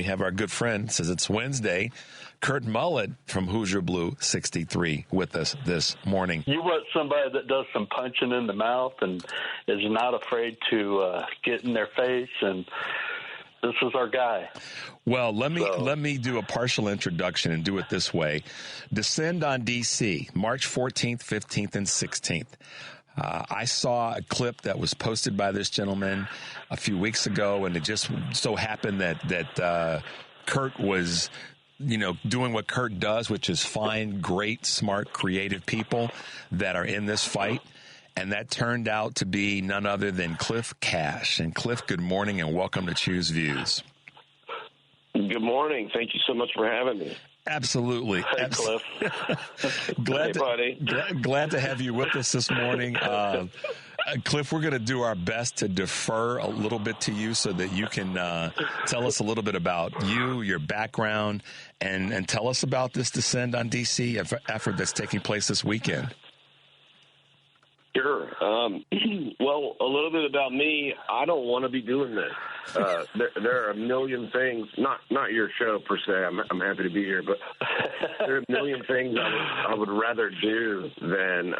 we have our good friend, says it's Wednesday, Kurt Mullet from Hoosier Blue 63 with us this morning. You want somebody that does some punching in the mouth and is not afraid to get in their face, and this is our guy. Well, let me do a partial introduction and do it this way. Descend on D.C., March 14th, 15th, and 16th. I saw a clip that was posted by this gentleman a few weeks ago, and it just so happened that Kurt was, doing what Kurt does, which is find great, smart, creative people that are in this fight. And that turned out to be none other than Cliff Cash. And Cliff, good morning and welcome to Choose Views. Good morning. Thank you so much for having me. Absolutely. Hey, Cliff. Glad to have you with us this morning. Cliff, we're going to do our best to defer a little bit to you so that you can tell us a little bit about you, your background, and tell us about this Descend on D.C. effort that's taking place this weekend. Sure. Well, a little bit about me. I don't want to be doing this. There are a million things, not your show per se. I'm happy to be here, but there are a million things I would rather do than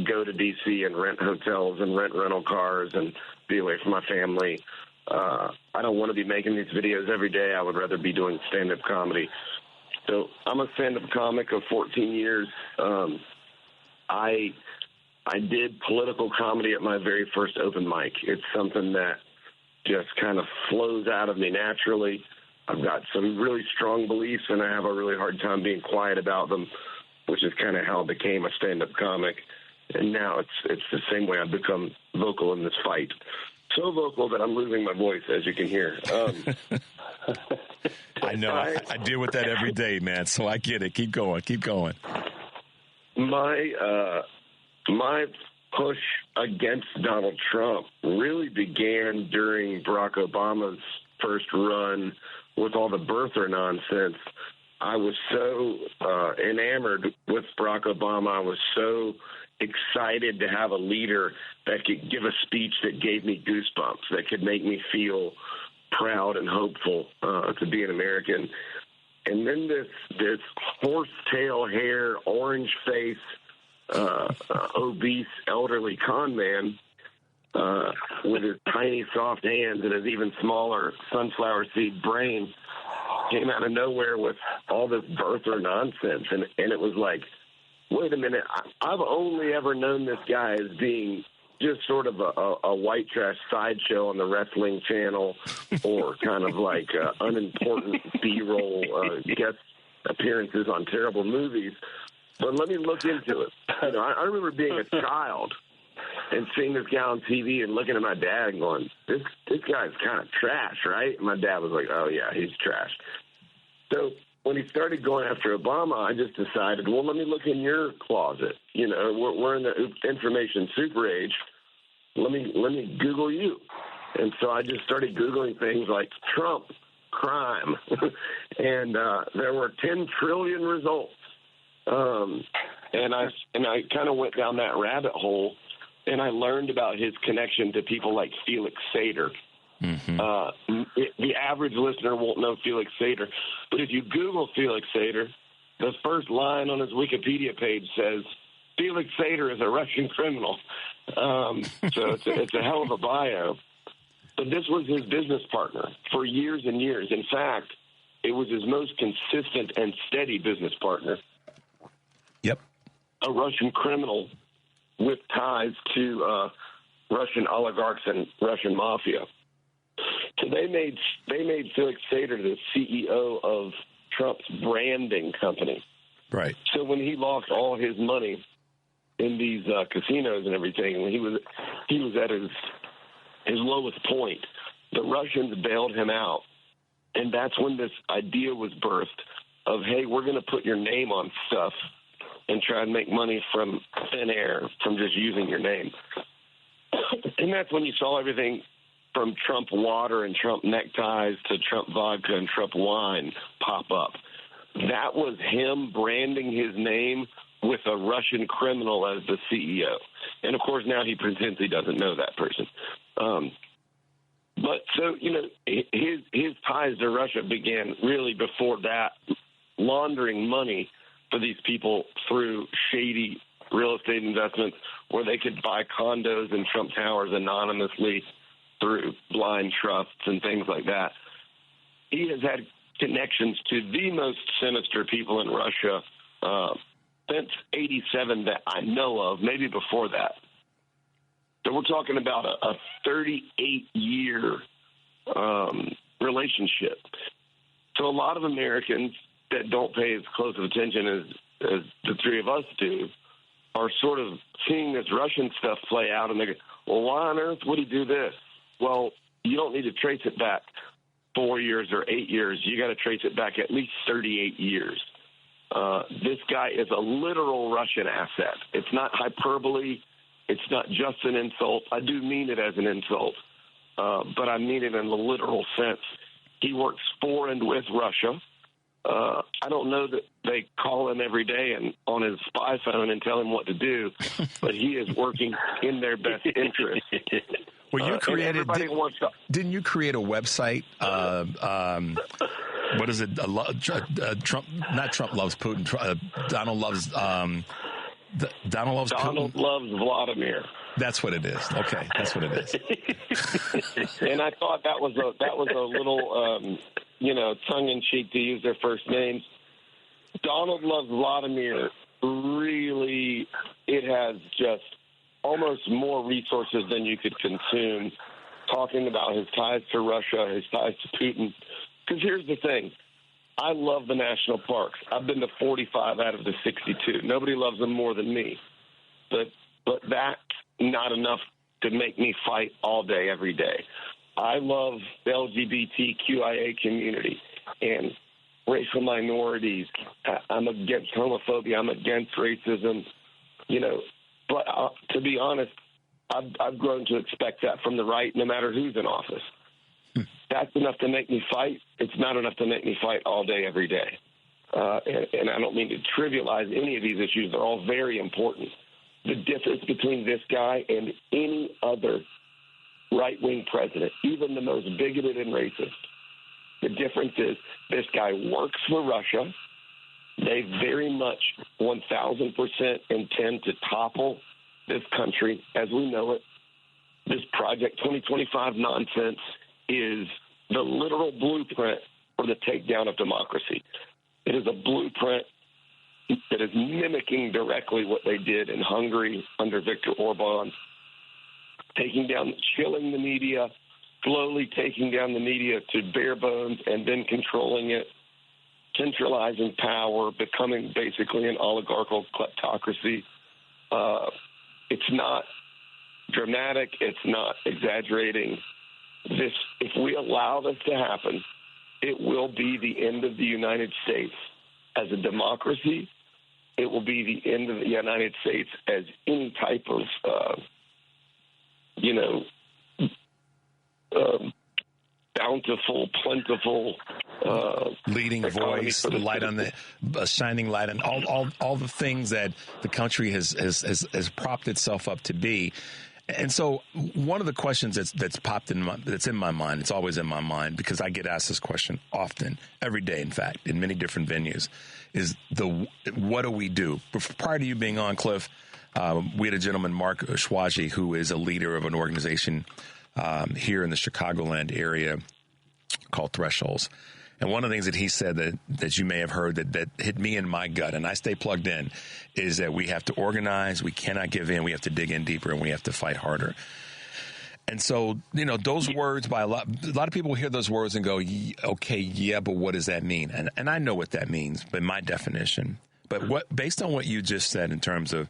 go to D.C. and rent hotels and rent rental cars and be away from my family. I don't want to be making these videos every day. I would rather be doing stand-up comedy. So I'm a stand-up comic of 14 years. I did political comedy at my very first open mic. It's something that just kind of flows out of me naturally. I've got some really strong beliefs, and I have a really hard time being quiet about them, which is kind of how I became a stand-up comic. And now it's the same way I've become vocal in this fight. So vocal that I'm losing my voice, as you can hear. I know. I deal with that every day, man, so I get it. Keep going. My push against Donald Trump really began during Barack Obama's first run with all the birther nonsense. I was so enamored with Barack Obama. I was so excited to have a leader that could give a speech that gave me goosebumps, that could make me feel proud and hopeful to be an American. And then this horsetail hair, orange face, obese elderly con man with his tiny soft hands and his even smaller sunflower seed brain came out of nowhere with all this birther nonsense, and it was like, wait a minute, I've only ever known this guy as being just sort of a white trash sideshow on the wrestling channel, or kind of like unimportant B-roll guest appearances on terrible movies. But let me look into it. I remember being a child and seeing this guy on TV and looking at my dad and going, this guy's kind of trash, right? And my dad was like, oh, yeah, he's trash. So when he started going after Obama, I just decided, well, let me look in your closet. We're in the information super age. Let me Google you. And so I just started Googling things like Trump, crime, and there were 10 trillion results. And I kind of went down that rabbit hole, and I learned about his connection to people like Felix Sater. Mm-hmm. The average listener won't know Felix Sater, but if you Google Felix Sater, the first line on his Wikipedia page says, Felix Sater is a Russian criminal. So it's a hell of a bio. But this was his business partner for years and years. In fact, it was his most consistent and steady business partner. Yep. A Russian criminal with ties to Russian oligarchs and Russian mafia. So they made Felix Sater the CEO of Trump's branding company. Right. So when he lost all his money in these casinos and everything, when he was at his lowest point, the Russians bailed him out, and that's when this idea was birthed of, hey, we're going to put your name on stuff and try and make money from thin air, from just using your name. And that's when you saw everything from Trump water and Trump neckties to Trump vodka and Trump wine pop up. That was him branding his name with a Russian criminal as the CEO. And, of course, now he pretends he doesn't know that person. But so, his ties to Russia began really before that, laundering money for these people through shady real estate investments where they could buy condos in Trump Towers anonymously through blind trusts and things like that. He has had connections to the most sinister people in Russia since 87 that I know of, maybe before that. So we're talking about a 38-year relationship. So a lot of Americans that don't pay as close of attention as the three of us do are sort of seeing this Russian stuff play out, and they go, well, why on earth would he do this? Well, you don't need to trace it back 4 years or 8 years. You got to trace it back at least 38 years. This guy is a literal Russian asset. It's not hyperbole. It's not just an insult. I do mean it as an insult, but I mean it in the literal sense. He works for and with Russia. I don't know that they call him every day and on his spy phone and tell him what to do, but he is working in their best interest. Well, you created. Didn't you create a website? What is it? Trump, not Trump loves Putin. Donald loves. Donald loves Putin. Donald loves Vladimir. That's what it is. Okay, that's what it is. And I thought that was a little, tongue-in-cheek to use their first names. Donald loves Vladimir. Really, it has just almost more resources than you could consume, talking about his ties to Russia, his ties to Putin. Because here's the thing. I love the national parks. I've been to 45 out of the 62. Nobody loves them more than me. But that's not enough to make me fight all day, every day. I love the LGBTQIA community and racial minorities. I'm against homophobia. I'm against racism. But to be honest, I've grown to expect that from the right, no matter who's in office. That's enough to make me fight. It's not enough to make me fight all day, every day. And I don't mean to trivialize any of these issues. They're all very important. The difference between this guy and any other right-wing president, even the most bigoted and racist, the difference is this guy works for Russia. They very much 1,000% intend to topple this country as we know it. This Project 2025 nonsense is the literal blueprint for the takedown of democracy. It is a blueprint that is mimicking directly what they did in Hungary under Viktor Orban, chilling the media, slowly taking down the media to bare bones and then controlling it, centralizing power, becoming basically an oligarchical kleptocracy. It's not dramatic. It's not exaggerating. If we allow this to happen, it will be the end of the United States as a democracy. It will be the end of the United States as any type of, bountiful, plentiful, leading voice, light on the shining light, and all the things that the country has propped itself up to be. And so, one of the questions that's popped that's in my mind, it's always in my mind because I get asked this question often, every day, in fact, in many different venues, is what do we do? Prior to you being on, Cliff, we had a gentleman, Mark Schwaji, who is a leader of an organization here in the Chicagoland area called Thresholds. And one of the things that he said that you may have heard that hit me in my gut, and I stay plugged in, is that we have to organize, we cannot give in, we have to dig in deeper, and we have to fight harder. And so, those words by a lot of people hear those words and go, okay, yeah, but what does that mean? And I know what that means, but my definition. But based on what you just said in terms of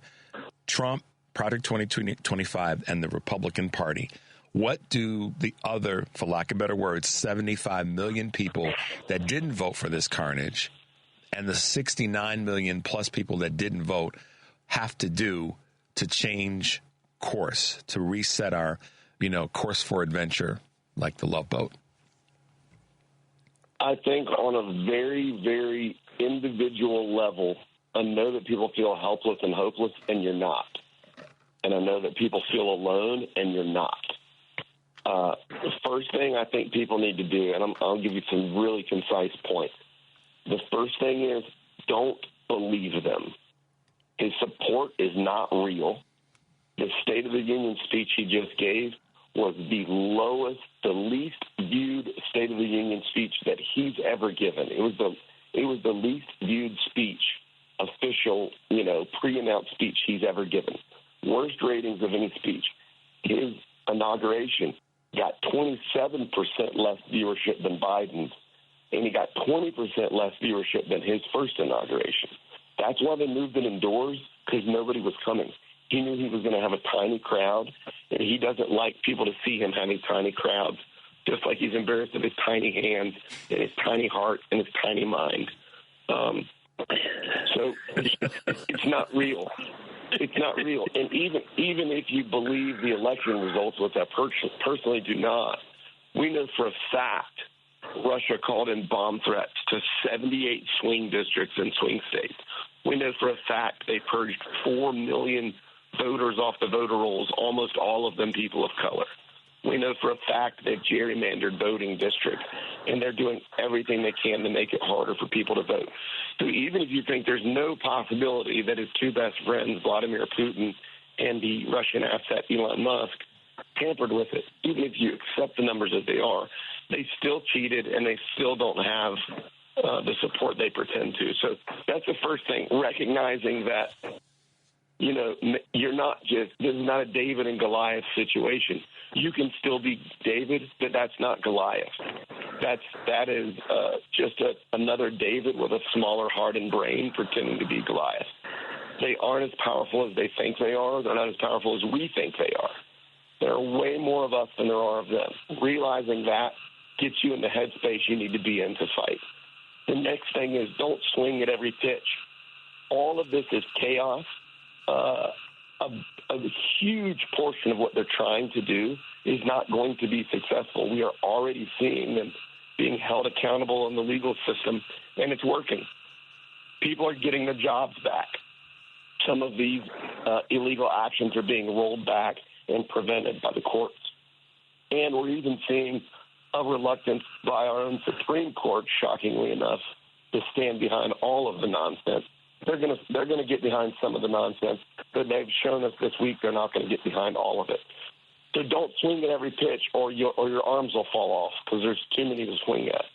Trump, Project 2025, and the Republican Party, what do the other, for lack of better words, 75 million people that didn't vote for this carnage and the 69 million plus people that didn't vote have to do to change course, to reset our, course for adventure like the Love Boat? I think on a very, very individual level, I know that people feel helpless and hopeless, and you're not. And I know that people feel alone, and you're not. The first thing I think people need to do, and I'll give you some really concise points. The first thing is don't believe them. His support is not real. The State of the Union speech he just gave was the lowest, the least viewed State of the Union speech that he's ever given. It was the least viewed speech, official, pre-announced speech he's ever given. Worst ratings of any speech. His inauguration got 27% less viewership than Biden's, and he got 20% less viewership than his first inauguration. That's why they moved it indoors, because nobody was coming. He knew he was going to have a tiny crowd, and he doesn't like people to see him having tiny crowds, just like he's embarrassed of his tiny hands and his tiny heart and his tiny mind. So it's not real. It's not real. And even if you believe the election results, which I personally do not, we know for a fact Russia called in bomb threats to 78 swing districts and swing states. We know for a fact they purged 4 million voters off the voter rolls, almost all of them people of color. We know for a fact they've gerrymandered voting districts, and they're doing everything they can to make it harder for people to vote. So even if you think there's no possibility that his two best friends, Vladimir Putin and the Russian asset Elon Musk, tampered with it, even if you accept the numbers as they are, they still cheated, and they still don't have the support they pretend to. So that's the first thing, recognizing that, you're not this is not a David and Goliath situation. You can still be David, but that's not Goliath. That is just another David with a smaller heart and brain pretending to be Goliath. They aren't as powerful as they think they are. They're not as powerful as we think they are. There are way more of us than there are of them. Realizing that gets you in the headspace you need to be in to fight. The next thing is don't swing at every pitch. All of this is chaos. A huge portion of what they're trying to do is not going to be successful. We are already seeing them being held accountable in the legal system, and it's working. People are getting their jobs back. Some of these illegal actions are being rolled back and prevented by the courts. And we're even seeing a reluctance by our own Supreme Court, shockingly enough, to stand behind all of the nonsense. They're going to get behind some of the nonsense, but they've shown us this week they're not going to get behind all of it. So don't swing at every pitch, or your arms will fall off, because there's too many to swing at.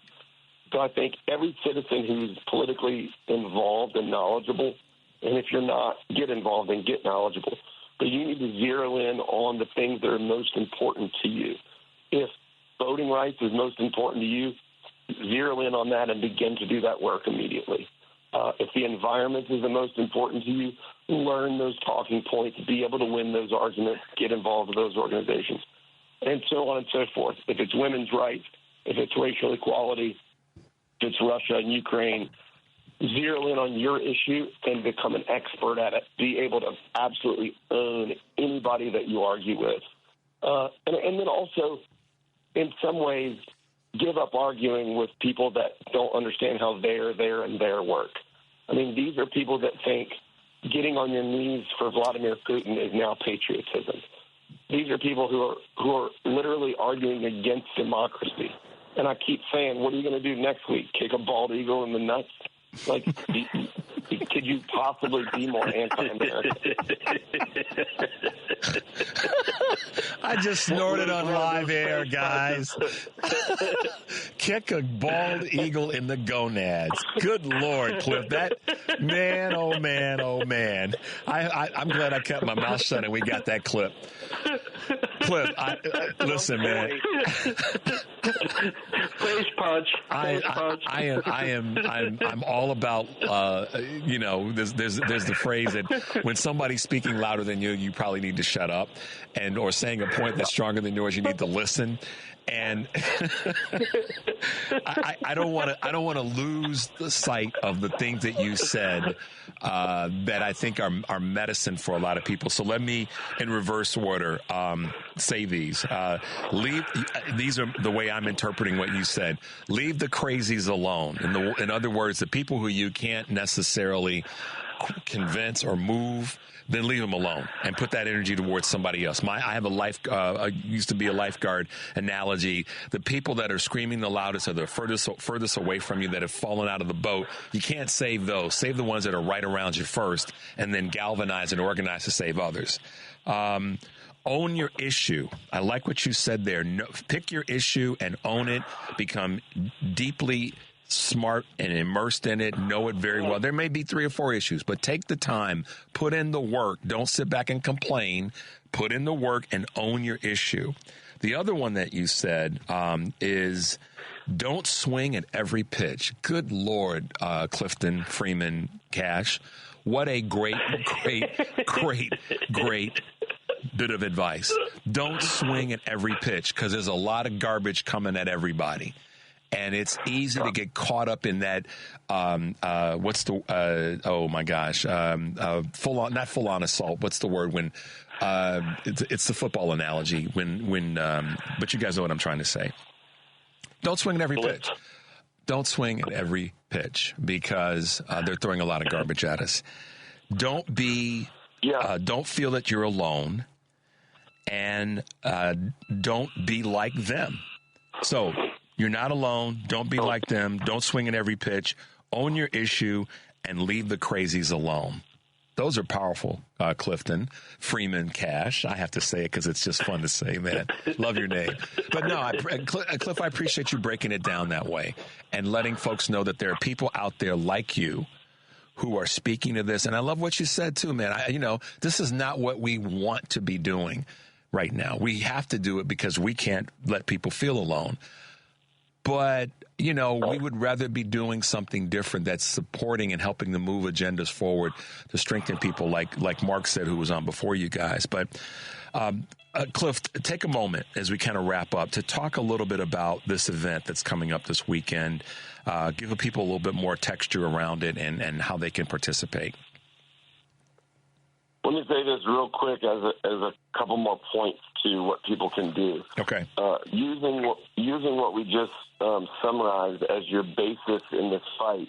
So I think every citizen who's politically involved and knowledgeable, and if you're not, get involved and get knowledgeable. But you need to zero in on the things that are most important to you. If voting rights is most important to you, zero in on that and begin to do that work immediately. If the environment is the most important to you, learn those talking points, be able to win those arguments, get involved with those organizations, and so on and so forth. If it's women's rights, if it's racial equality, if it's Russia and Ukraine, zero in on your issue and become an expert at it. Be able to absolutely own anybody that you argue with. And then also, in some ways, give up arguing with people that don't understand how their work. I mean, these are people that think getting on your knees for Vladimir Putin is now patriotism. These are people who are literally arguing against democracy. And I keep saying, what are you going to do next week? Kick a bald eagle in the nuts? Like, could you possibly be more anti-American? I just snorted on live air, guys. Kick a bald eagle in the gonads. Good Lord, Cliff. That, man, oh, man, oh, man. I'm glad I kept my mouth shut and we got that clip. Cliff, listen, man. Face punch. I'm all about, there's the phrase that when somebody's speaking louder than you, you probably need to shut up, or saying a point that's stronger than yours, you need to listen. And I don't want to lose the sight of the things that you said that I think are medicine for a lot of people. So let me, in reverse order, say these. These are the way I'm interpreting what you said. Leave the crazies alone. In other words, the people who you can't necessarily convince or move, then leave them alone and put that energy towards somebody else. I have I used to be a lifeguard analogy. The people that are screaming the loudest are the furthest away from you that have fallen out of the boat. You can't save those. Save the ones that are right around you first, and then galvanize and organize to save others. Own your issue. I like what you said there. Pick your issue and own it. Become deeply smart and immersed in it. Know it very well. There may be 3 or 4 issues, but take the time. Put in the work. Don't sit back and complain. Put in the work and own your issue. The other one that you said is don't swing at every pitch. Good Lord, Clifton, Freeman, Cash. What a great bit of advice. Don't swing at every pitch because there's a lot of garbage coming at everybody. And it's easy to get caught up in that, full on, not full on assault. What's the word when, it's the football analogy but you guys know what I'm trying to say. Don't swing at every pitch. Don't swing at every pitch because they're throwing a lot of garbage at us. Don't feel that you're alone, and don't be like them. So you're not alone. Don't be like them. Don't swing at every pitch. Own your issue and leave the crazies alone. Those are powerful, Clifton, Freeman, Cash. I have to say it because it's just fun to say, man. Love your name. But no, Cliff, I appreciate you breaking it down that way and letting folks know that there are people out there like you who are speaking to this. And I love what you said, too, man. This is not what we want to be doing right now. We have to do it because we can't let people feel alone. But, we would rather be doing something different that's supporting and helping to move agendas forward to strengthen people like Mark said, who was on before you guys. But, Cliff, take a moment as we kind of wrap up to talk a little bit about this event that's coming up this weekend. Give the people a little bit more texture around it and how they can participate. Let me say this real quick as a couple more points to what people can do. Okay. Using what we just summarized as your basis in this fight,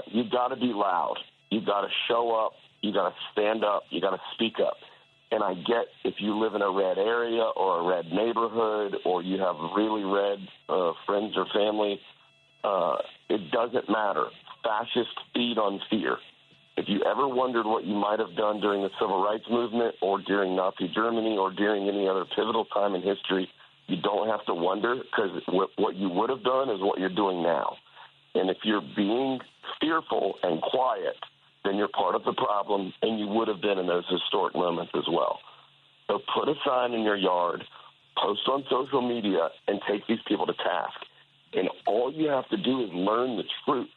you got to be loud. You got to show up. You got to stand up. You got to speak up. And I get if you live in a red area or a red neighborhood or you have really red friends or family, it doesn't matter. Fascists feed on fear. If you ever wondered what you might have done during the Civil Rights Movement or during Nazi Germany or during any other pivotal time in history, you don't have to wonder because what you would have done is what you're doing now. And if you're being fearful and quiet, then you're part of the problem, and you would have been in those historic moments as well. So put a sign in your yard, post on social media, and take these people to task. And all you have to do is learn the truth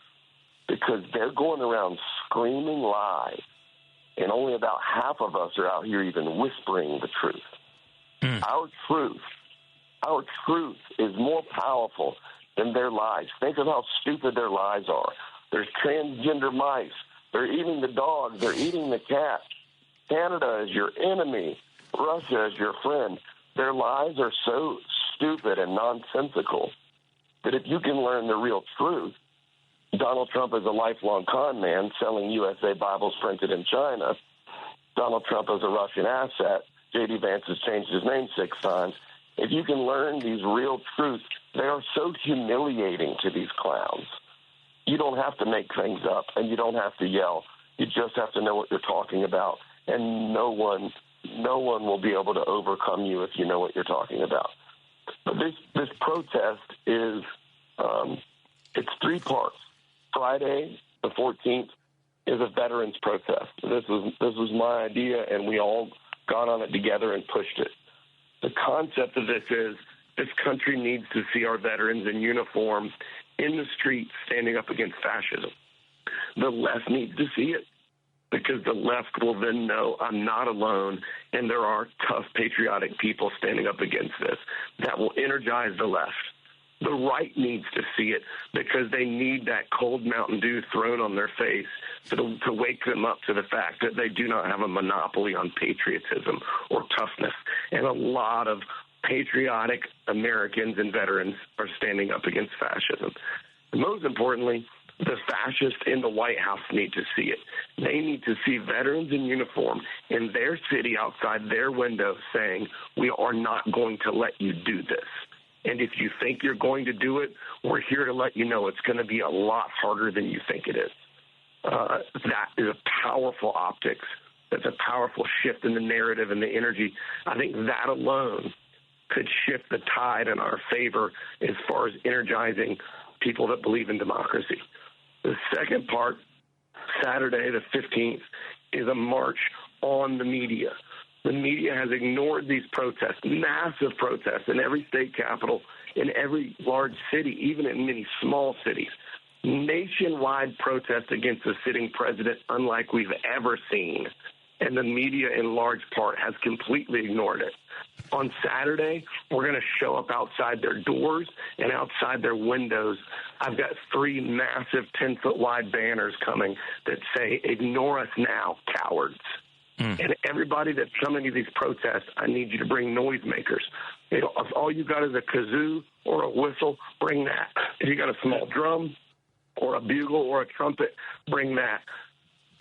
because they're going around screaming lies, and only about half of us are out here even whispering the truth. Our truth is more powerful than their lies. Think of how stupid their lies are. There's transgender mice. They're eating the dog. They're eating the cat. Canada is your enemy. Russia is your friend. Their lies are so stupid and nonsensical that if you can learn the real truth, Donald Trump is a lifelong con man selling USA Bibles printed in China. Donald Trump is a Russian asset. J.D. Vance has changed his name 6 times. If you can learn these real truths, they are so humiliating to these clowns. You don't have to make things up, and you don't have to yell. You just have to know what you're talking about, and no one will be able to overcome you if you know what you're talking about. But this protest is it's 3 parts. Friday, the 14th, is a veterans protest. This was my idea, and we all got on it together and pushed it. The concept of this is this country needs to see our veterans in uniform in the street standing up against fascism. The left needs to see it because the left will then know I'm not alone and there are tough, patriotic people standing up against this. That will energize the left. The right needs to see it because they need that cold Mountain Dew thrown on their face to wake them up to the fact that they do not have a monopoly on patriotism or toughness. And a lot of patriotic Americans and veterans are standing up against fascism. And most importantly, The fascists in the White House need to see it. They need to see veterans in uniform in their city outside their window saying, we are not going to let you do this. And if you think you're going to do it, we're here to let you know it's going to be a lot harder than you think it is. That is a powerful optics. That's a powerful shift in the narrative and the energy. I think that alone could shift the tide in our favor as far as energizing people that believe in democracy. The second part, Saturday the 15th, is a march on the media. The media has ignored these protests, massive protests in every state capital, in every large city, even in many small cities. Nationwide protests against the sitting president unlike we've ever seen. And the media, in large part, has completely ignored it. On Saturday, we're going to show up outside their doors and outside their windows. I've got 3 massive 10-foot-wide banners coming that say, ignore us now, cowards. And everybody that's coming to these protests, I need you to bring noisemakers. If all you got is a kazoo or a whistle, bring that. If you got a small drum or a bugle or a trumpet, bring that.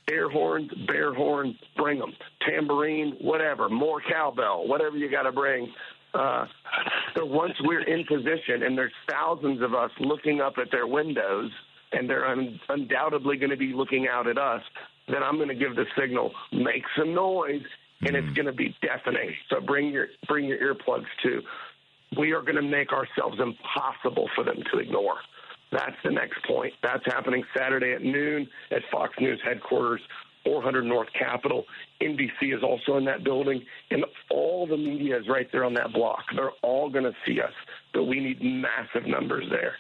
Air horns, bear horns, bring them. Tambourine, whatever, more cowbell, whatever you got to bring. So once we're in position and there's thousands of us looking up at their windows, and they're undoubtedly going to be looking out at us, then I'm going to give the signal, make some noise, and it's going to be deafening. So bring your earplugs too. We are going to make ourselves impossible for them to ignore. That's the next point. That's happening Saturday at noon at Fox News headquarters, 400 North Capitol. NBC is also in that building, and all the media is right there on that block. They're all going to see us, but we need massive numbers there.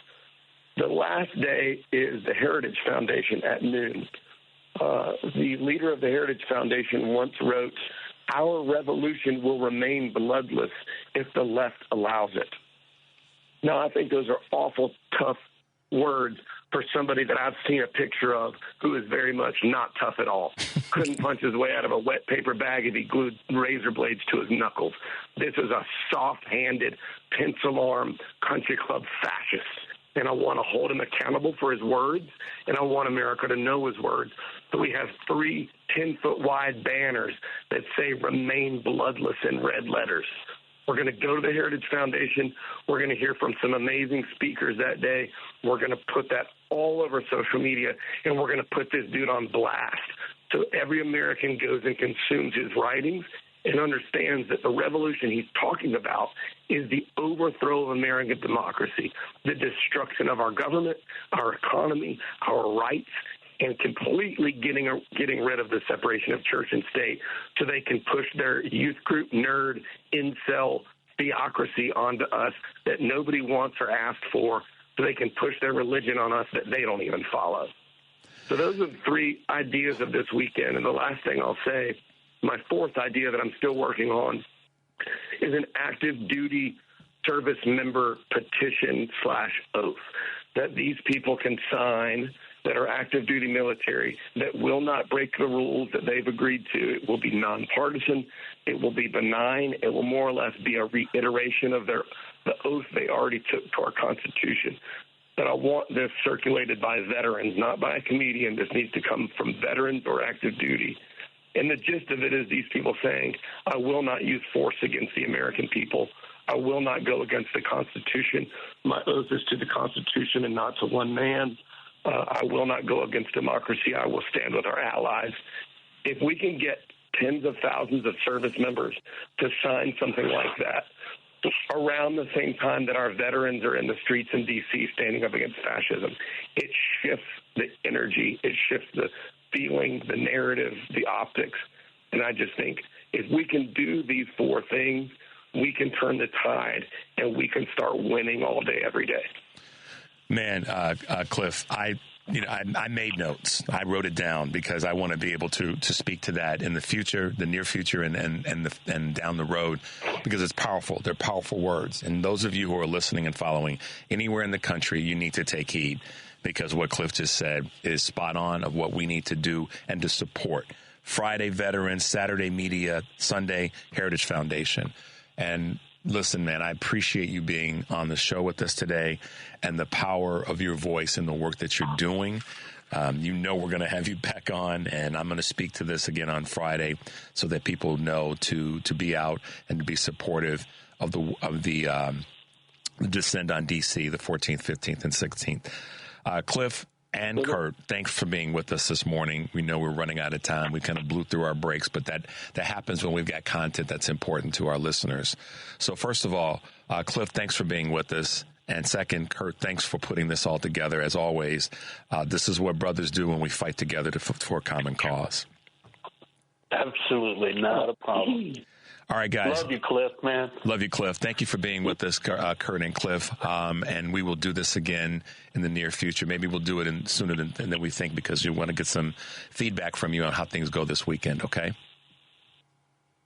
The last day is the Heritage Foundation at noon. The leader of the Heritage Foundation once wrote, "Our revolution will remain bloodless if the left allows it." Now, I think those are awful tough words for somebody that I've seen a picture of who is very much not tough at all. Couldn't punch his way out of a wet paper bag if he glued razor blades to his knuckles. This is a soft-handed, pencil-arm country club fascist. And I want to hold him accountable for his words, and I want America to know his words. So we have 3 10-foot-wide banners that say "Remain Bloodless" in red letters. We're going to go to the Heritage Foundation. We're going to hear from some amazing speakers that day. We're going to put that all over social media, and we're going to put this dude on blast so every American goes and consumes his writings and understands that the revolution he's talking about is the overthrow of American democracy, the destruction of our government, our economy, our rights, and completely getting rid of the separation of church and state so they can push their youth group, nerd, incel theocracy onto us that nobody wants or asked for, so they can push their religion on us that they don't even follow. So those are the 3 ideas of this weekend. And the last thing I'll say, my 4th idea that I'm still working on is an active duty service member petition/oath that these people can sign that are active duty military that will not break the rules that they've agreed to. It will be nonpartisan. It will be benign. It will more or less be a reiteration of the oath they already took to our Constitution. But I want this circulated by veterans, not by a comedian. This needs to come from veterans or active duty. And the gist of it is these people saying, I will not use force against the American people. I will not go against the Constitution. My oath is to the Constitution and not to one man. I will not go against democracy. I will stand with our allies. If we can get tens of thousands of service members to sign something like that around the same time that our veterans are in the streets in D.C. standing up against fascism, it shifts the energy. It shifts the feeling, the narrative, the optics. And I just think if we can do these 4 things, we can turn the tide and we can start winning all day, every day. Man, Cliff, I made notes. I wrote it down because I want to be able to speak to that in the future, the near future, and down the road, because it's powerful. They're powerful words. And those of you who are listening and following anywhere in the country, you need to take heed, because what Cliff just said is spot on of what we need to do and to support. Friday, veterans; Saturday, media; Sunday, Heritage Foundation. And Listen, man, I appreciate you being on the show with us today and the power of your voice and the work that you're doing. You know we're going to have you back on, and I'm going to speak to this again on Friday so that people know to be out and to be supportive of the Descend on DC, the 14th, 15th, and 16th. Cliff and Kurt, thanks for being with us this morning. We know we're running out of time. We kind of blew through our breaks, but that happens when we've got content that's important to our listeners. So first of all, Cliff, thanks for being with us. And second, Kurt, thanks for putting this all together. As always, this is what brothers do when we fight together for a common cause. Absolutely, not a problem. All right, guys. Love you, Cliff, man. Love you, Cliff. Thank you for being with us, Kurt and Cliff. And we will do this again in the near future. Maybe we'll do it sooner than we think because we want to get some feedback from you on how things go this weekend, okay?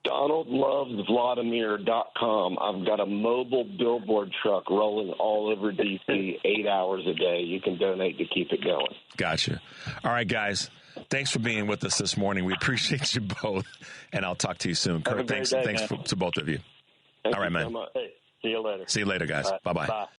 DonaldLovesVladimir.com. I've got a mobile billboard truck rolling all over D.C. 8 hours a day. You can donate to keep it going. Gotcha. All right, guys. Thanks for being with us this morning. We appreciate you both, and I'll talk to you soon. Kurt, thanks to both of you. Thank all right, you man. so much. Hey, see you later. See you later, guys. Right. Bye-bye. Bye.